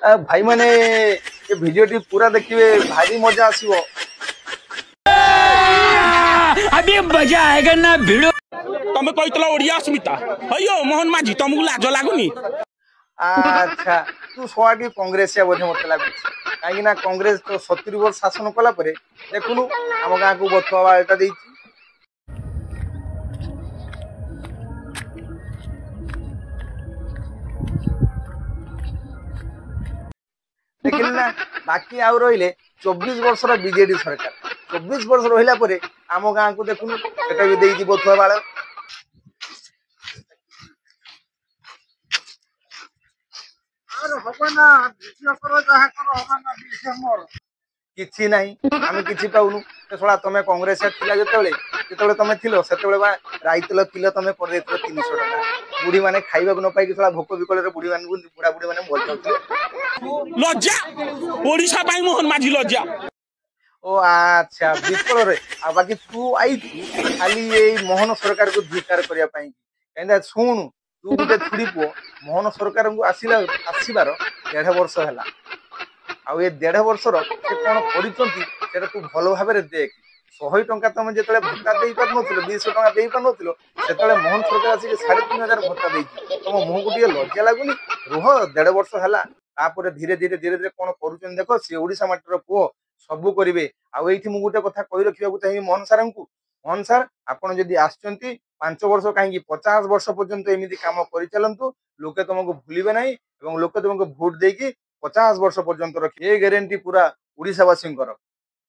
भाई माने ये वीडियो टी पूरा देखिए भारी मजा आसीबो। अभी मजा आएगा ना भिड़ो। तमे कहतला ओडिया अस्मिता हयो मोहन माझी तुमको लाज लागुनी। अच्छा तू सोआटी कांग्रेस या बोधे मत लागु काहे ना कांग्रेस तो 70 वर्ष शासन कला परे देखुनु हम गाँ को बथुआ एटा देइची देखिल ना बाकी आउ रहिले 24 वर्ष बीजेडी सरकार 24 वर्ष रहिला परे आम गाँ को देखुनु सेटा भी देइची बथुआ बाळ किछि नाही आमे किछि पाउनु ते सोळा तमे कांग्रेस थिला जेतेबेले तमे थिलो सेतेबेले बा राइतलो किलो तमे पर देथलो 300 टका बुढी माने खाइबा को न पाई कि सोळा भोक बिकल रे बुढी माने बुढा बुढी माने बोल जाउथले लज्जा ओडिशा पाई मोहन माझी लज्जा। ओ अच्छा बिकल रे आ बाकी तू आई खाली एई मोहन सरकार को धिकार करिया पाई कहंदा सुन तू गुटे छुड़ी पो मोहन सरकार को आसीबार 1.5 वर्ष हैला आ ए 1.5 वर्षर से कोन करिसंती सेटा तू भलो भाबरे देख 100 टंका तमे जेतले भत्ता देई पार नथिलो 200 टंका देई पार नथिलो सेतले मोहन सरकार आसी 3500 भत्ता देई तम मुह को टिके लज्जा लागुनी रुह 1.5 वर्ष हैला तापर धीरे धीरे कोन करूचन देखो से ओडिसा माटर पो सबु करिवे आ एठी मु गुटे कथा कहि रखिबा चाहि मोहन सारंकु मोहन सार आपण जदि आछंती 5 वर्ष काहे 50 वर्ष पर्यंत एमिति काम करि चलंतु लोके तुमको भूलिबे नाही एवं लोके तुमको भोट देकी 50 वर्ष पर्यंत रखी ए ग्यारंटी पूरा ओडिसा वासिंकर।